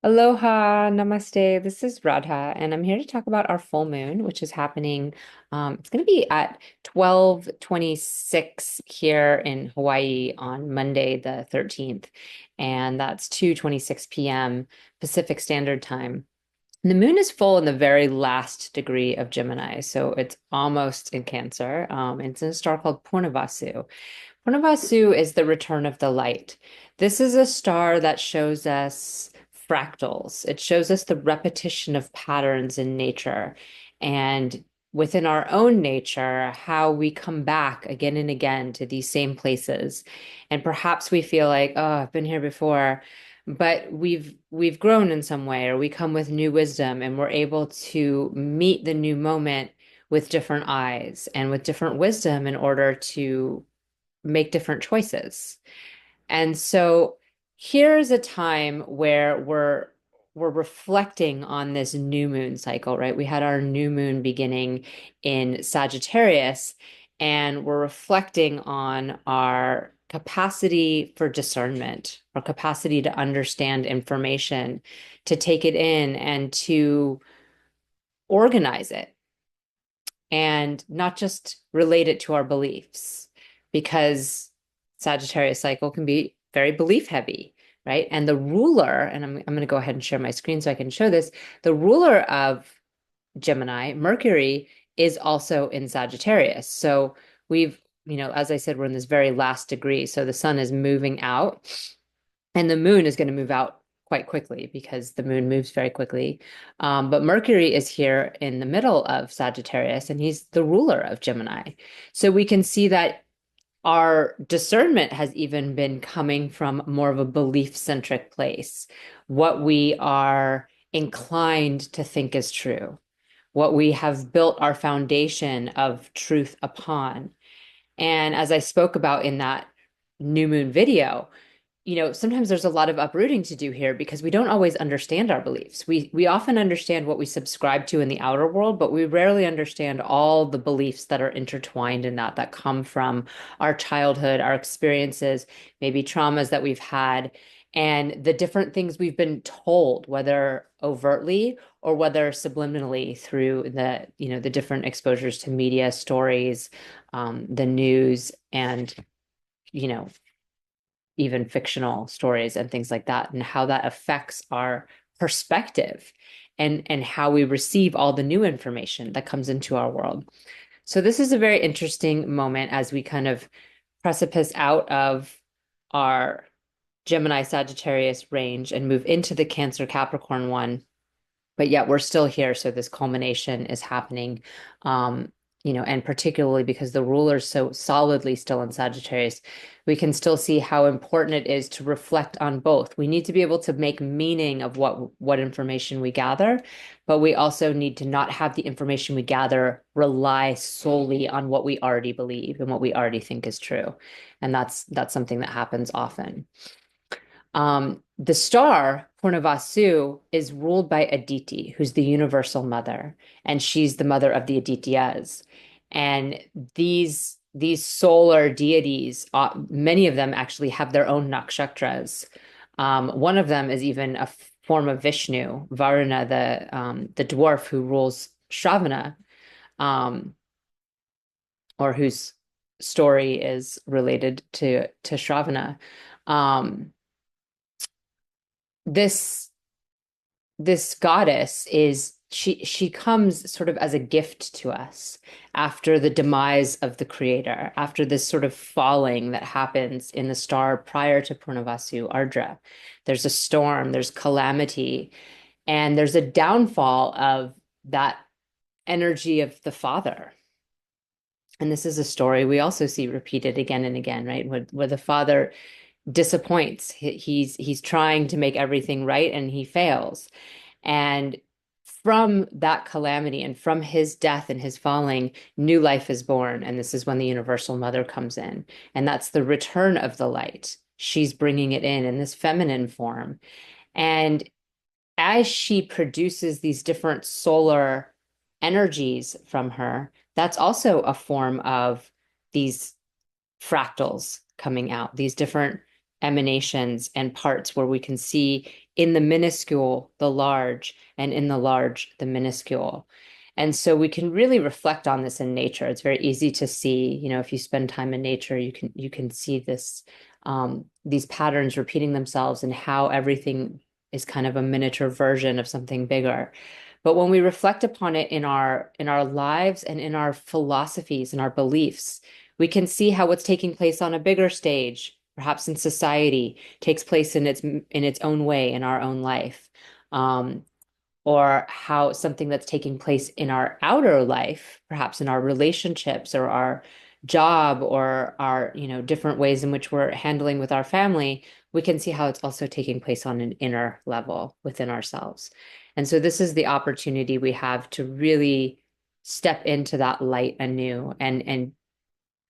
Aloha, namaste. This is Radha, and I'm here to talk about our full moon, which is happening. It's going to be at 12:26 here in Hawaii on Monday, the 13th, and that's 2:26 p.m. Pacific Standard Time. And the moon is full in the very last degree of Gemini, so it's almost in Cancer. It's in a star called Punarvasu. Punarvasu is the return of the light. This is a star that shows us fractals. It shows us the repetition of patterns in nature and within our own nature, how we come back again and again to these same places. And perhaps we feel like, oh, I've been here before, but we've grown in some way, or we come with new wisdom and we're able to meet the new moment with different eyes and with different wisdom in order to make different choices. And so here's a time where we're reflecting on this new moon cycle, right? We had our new moon beginning in Sagittarius, and we're reflecting on our capacity for discernment, our capacity to understand information, to take it in and to organize it and not just relate it to our beliefs, because Sagittarius cycle can be very belief heavy, right? And the ruler, and I'm going to go ahead and share my screen so I can show this, the ruler of Gemini, Mercury, is also in Sagittarius. So we've, as I said, we're in this very last degree. So the sun is moving out and the moon is going to move out quite quickly because the moon moves very quickly. But Mercury is here in the middle of Sagittarius and he's the ruler of Gemini. So we can see that our discernment has even been coming from more of a belief-centric place, what we are inclined to think is true, what we have built our foundation of truth upon. And as I spoke about in that new moon video, sometimes there's a lot of uprooting to do here because we don't always understand our beliefs. We often understand what we subscribe to in the outer world, but we rarely understand all the beliefs that are intertwined in that come from our childhood, our experiences, maybe traumas that we've had, and the different things we've been told, whether overtly or whether subliminally through the different exposures to media, stories, the news, and you know even fictional stories and things like that, and how that affects our perspective and how we receive all the new information that comes into our world. So this is a very interesting moment as we kind of precipice out of our Gemini Sagittarius range and move into the Cancer Capricorn one, but yet we're still here. So this culmination is happening, and particularly because the ruler is so solidly still in Sagittarius, we can still see how important it is to reflect on both. We need to be able to make meaning of what information we gather, but we also need to not have the information we gather rely solely on what we already believe and what we already think is true. And that's something that happens often. The star, Purnavasu, is ruled by Aditi, who's the universal mother, and she's the mother of the Adityas. And these solar deities, many of them actually have their own nakshatras. One of them is even a form of Vishnu, Varuna, the dwarf who rules Shravana, or whose story is related to Shravana. This goddess is she comes sort of as a gift to us after the demise of the creator, after this sort of falling that happens in the star prior to Purnavasu, Ardra. There's a storm, there's calamity, and there's a downfall of that energy of the father. And this is a story we also see repeated again and again, right? Where the father disappoints. He's trying to make everything right and he fails. And from that calamity and from his death and his falling, new life is born. And this is when the universal mother comes in. And that's the return of the light. She's bringing it in this feminine form. And as she produces these different solar energies from her, that's also a form of these fractals coming out, these different emanations and parts where we can see in the minuscule, the large, and in the large, the minuscule. And so we can really reflect on this in nature. It's very easy to see, if you spend time in nature, you can see this these patterns repeating themselves and how everything is kind of a miniature version of something bigger. But when we reflect upon it in our lives and in our philosophies and our beliefs, we can see how what's taking place on a bigger stage, perhaps in society, takes place in its own way in our own life. Um, or how something that's taking place in our outer life, perhaps in our relationships or our job or our, different ways in which we're handling with our family, we can see how it's also taking place on an inner level within ourselves. And so this is the opportunity we have to really step into that light anew and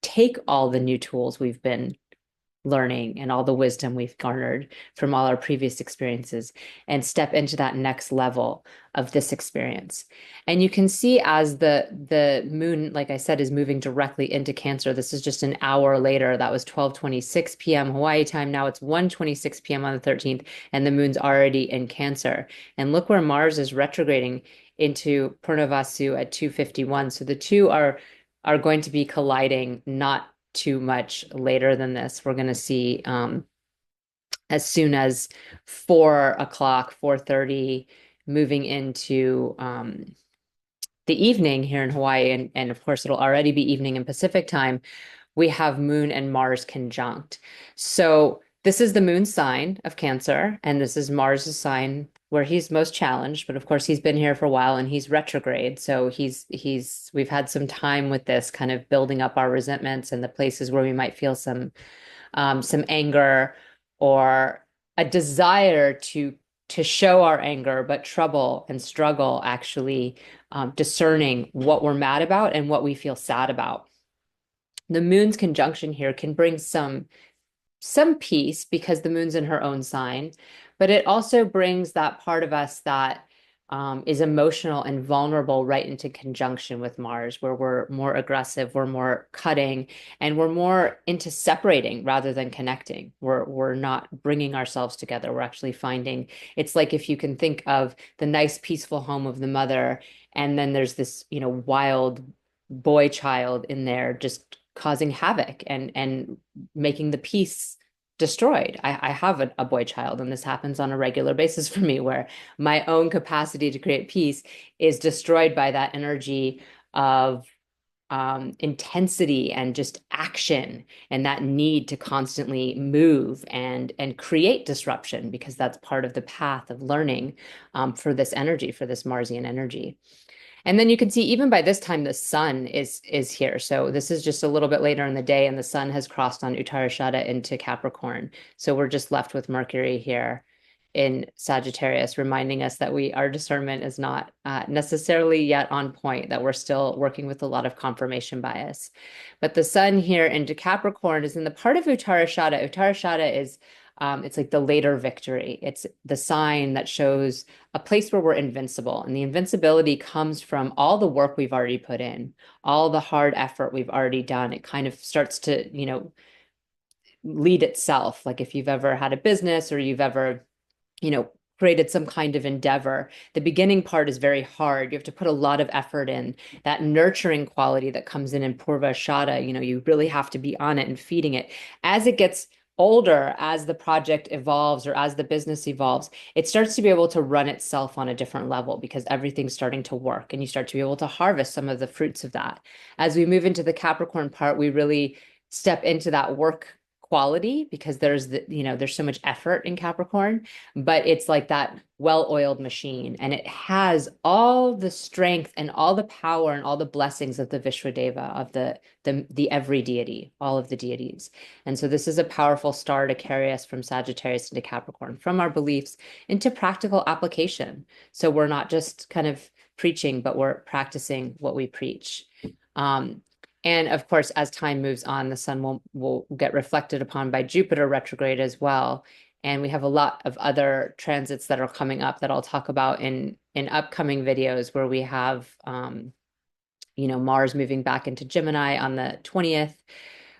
take all the new tools we've been learning and all the wisdom we've garnered from all our previous experiences and step into that next level of this experience. And you can see as the moon, like I said, is moving directly into Cancer. This is just an hour later. That was 12:26 p.m. Hawaii time. Now it's 1:26 p.m. on the 13th, and the moon's already in Cancer. And look where Mars is retrograding into Punarvasu at 2:51. So the two are going to be colliding not too much later than this. We're going to see as soon as 4 o'clock, 4:30, moving into the evening here in Hawaii, and of course it'll already be evening in Pacific time. We have Moon and Mars conjunct. So this is the moon sign of Cancer, and this is Mars' sign where he's most challenged. But of course, he's been here for a while and he's retrograde. So we've had some time with this kind of building up our resentments and the places where we might feel some anger or a desire to show our anger, but trouble and struggle actually discerning what we're mad about and what we feel sad about. The moon's conjunction here can bring some peace because the moon's in her own sign, but it also brings that part of us that is emotional and vulnerable right into conjunction with Mars, where we're more aggressive, we're more cutting, and we're more into separating rather than connecting. We're not bringing ourselves together. We're actually finding it's like if you can think of the nice, peaceful home of the mother, and then there's this, wild boy child in there just causing havoc and making the peace destroyed. I have a boy child, and this happens on a regular basis for me, where my own capacity to create peace is destroyed by that energy of intensity and just action and that need to constantly move and create disruption, because that's part of the path of learning for this energy, for this Marsian energy. And then you can see even by this time, the sun is here. So this is just a little bit later in the day, and the sun has crossed on Uttarashada into Capricorn. So we're just left with Mercury here in Sagittarius, reminding us that our discernment is not necessarily yet on point, that we're still working with a lot of confirmation bias. But the sun here into Capricorn is in the part of Uttarashada. Uttarashada is it's like the later victory. It's the sign that shows a place where we're invincible. And the invincibility comes from all the work we've already put in, all the hard effort we've already done. It kind of starts to, lead itself. Like if you've ever had a business or you've ever, created some kind of endeavor, the beginning part is very hard. You have to put a lot of effort in. That nurturing quality that comes in Purvashada, you really have to be on it and feeding it. As it gets older, as the project evolves or as the business evolves, it starts to be able to run itself on a different level because everything's starting to work, and you start to be able to harvest some of the fruits of that. As we move into the Capricorn part, we really step into that work quality because there's so much effort in Capricorn, but it's like that well-oiled machine, and it has all the strength and all the power and all the blessings of the Vishwadeva, of the every deity, all of the deities. And so this is a powerful star to carry us from Sagittarius into Capricorn, from our beliefs into practical application. So we're not just kind of preaching, but we're practicing what we preach. And of course, as time moves on, the sun will get reflected upon by Jupiter retrograde as well. And we have a lot of other transits that are coming up that I'll talk about in upcoming videos, where we have, Mars moving back into Gemini on the 20th.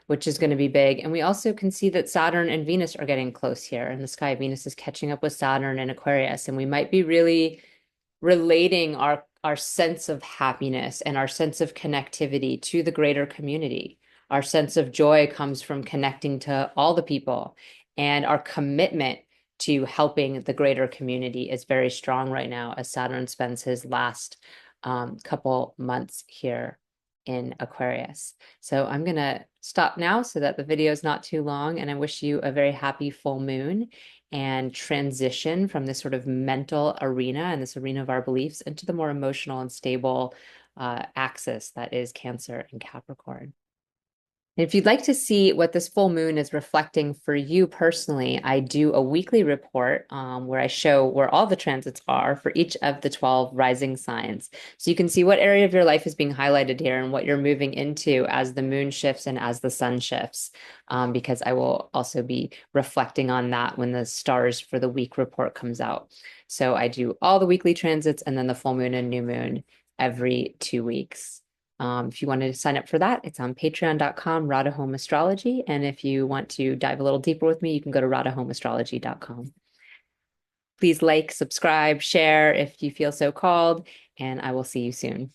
which is going to be big. And we also can see that Saturn and Venus are getting close here in the sky. Venus is catching up with Saturn in Aquarius, and we might be really relating our sense of happiness and our sense of connectivity to the greater community. Our sense of joy comes from connecting to all the people, and our commitment to helping the greater community is very strong right now as Saturn spends his last couple months here in Aquarius. So I'm going to stop now so that the video is not too long, and I wish you a very happy full moon and transition from this sort of mental arena and this arena of our beliefs into the more emotional and stable axis that is Cancer and Capricorn. If you'd like to see what this full moon is reflecting for you personally, I do a weekly report where I show where all the transits are for each of the 12 rising signs. So you can see what area of your life is being highlighted here and what you're moving into as the moon shifts and as the sun shifts, because I will also be reflecting on that when the stars for the week report comes out. So I do all the weekly transits and then the full moon and new moon every 2 weeks. If you wanted to sign up for that, it's on patreon.com, Radha Home Astrology. And if you want to dive a little deeper with me, you can go to radhahomeastrology.com. Please like, subscribe, share if you feel so called, and I will see you soon.